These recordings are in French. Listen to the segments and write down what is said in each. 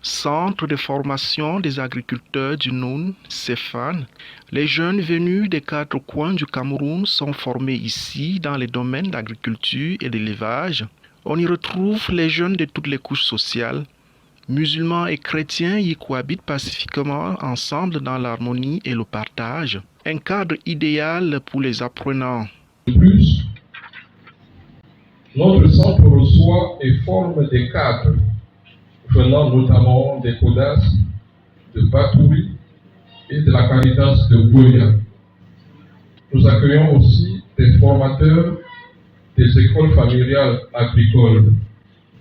Centre de formation des agriculteurs du Noun, CEFAN. Les jeunes venus des 4 coins du Cameroun sont formés ici dans les domaines d'agriculture et d'élevage. On y retrouve les jeunes de toutes les couches sociales. Musulmans et chrétiens y cohabitent pacifiquement ensemble dans l'harmonie et le partage. Un cadre idéal pour les apprenants. De plus, notre centre reçoit et forme des cadres venant notamment des CODAS, de Batouri et de la Caritas de Gouya. Nous accueillons aussi des formateurs des écoles familiales agricoles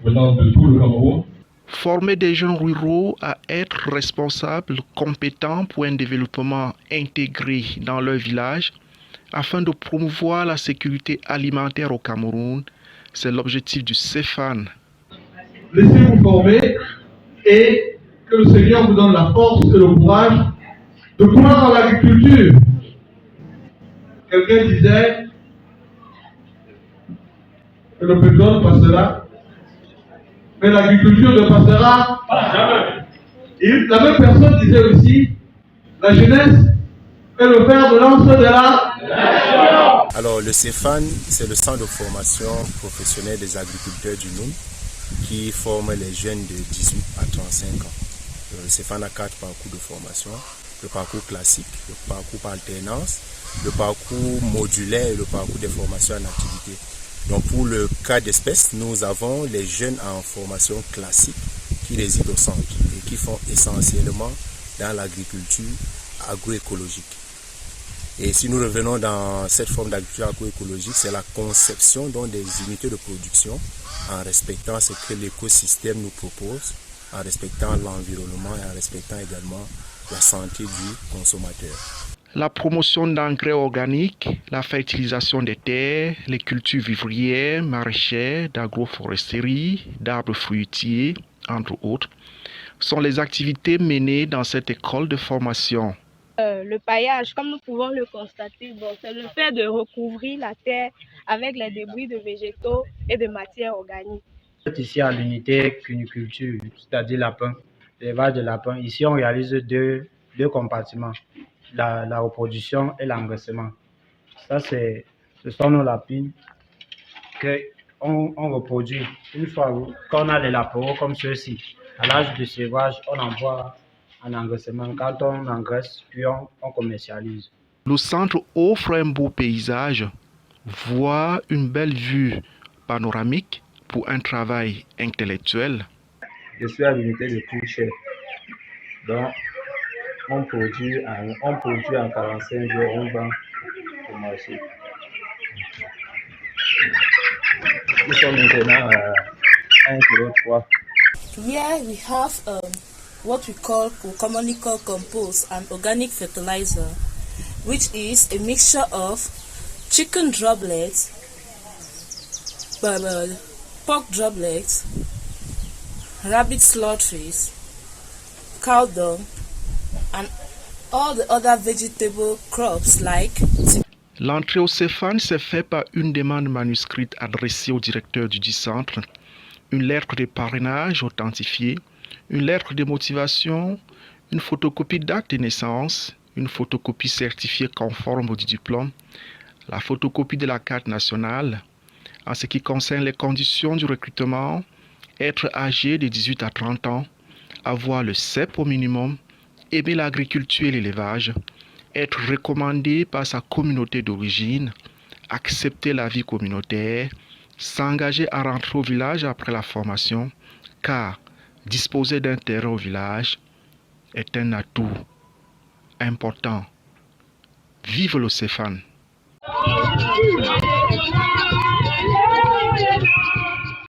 venant de tout le Cameroun. Former des jeunes ruraux à être responsables, compétents pour un développement intégré dans leur village afin de promouvoir la sécurité alimentaire au Cameroun, c'est l'objectif du CEFAN. Laissez-vous former et que le Seigneur vous donne la force et le courage de croire en l'agriculture. Quelqu'un disait que le pétrole passera, mais l'agriculture ne passera jamais. Et la même personne disait aussi, la jeunesse est le fer de lance de la nation. Alors le CEFAN, c'est le centre de formation professionnelle des agriculteurs du Noun qui forme les jeunes de 18 à 35 ans. Le CEFAN a 4 parcours de formation, le parcours classique, le parcours par alternance, le parcours modulaire et le parcours de formation en activité. Donc pour le cas d'espèce, nous avons les jeunes en formation classique qui résident au centre et qui font essentiellement dans l'agriculture agroécologique. Et si nous revenons dans cette forme d'agriculture agroécologique, c'est la conception donc des unités de production en respectant ce que l'écosystème nous propose, en respectant l'environnement et en respectant également la santé du consommateur. La promotion d'engrais organiques, la fertilisation des terres, les cultures vivrières, maraîchères, d'agroforesterie, d'arbres fruitiers, entre autres, sont les activités menées dans cette école de formation. Le paillage, comme nous pouvons le constater, c'est le fait de recouvrir la terre avec les débris de végétaux et de matières organiques. Ici à l'unité cuniculture, c'est-à-dire lapin, l'élevage de lapins. Ici, on réalise deux compartiments, la reproduction et l'engraissement. Ça, ce sont nos lapines qu'on reproduit. Une fois qu'on a les lapereaux comme ceux-ci, à l'âge de sévrage, on envoie en engraissement. Quand on engraisse, puis on commercialise. Le centre offre un beau paysage, voire une belle vue panoramique pour un travail intellectuel. Je suis à l'unité de Touché. Donc, on produit en 45 jours, on vend au marché. Nous sommes maintenant à 1,3 kg. Here we have what we commonly call compost, an organic fertilizer, which is a mixture of chicken droplets, pork droplets, rabbit slaughterings, cow dung, and all the other vegetable crops like. L'entrée au CEFAN s'est faite par une demande manuscrite adressée au directeur du dit centre, une lettre de parrainage authentifiée, une lettre de motivation, une photocopie d'acte de naissance, une photocopie certifiée conforme au diplôme, la photocopie de la carte nationale. En ce qui concerne les conditions du recrutement, être âgé de 18 à 30 ans, avoir le CEP au minimum, aimer l'agriculture et l'élevage, être recommandé par sa communauté d'origine, accepter la vie communautaire, s'engager à rentrer au village après la formation, car disposer d'un terrain au village est un atout important. Vive le CEFAN!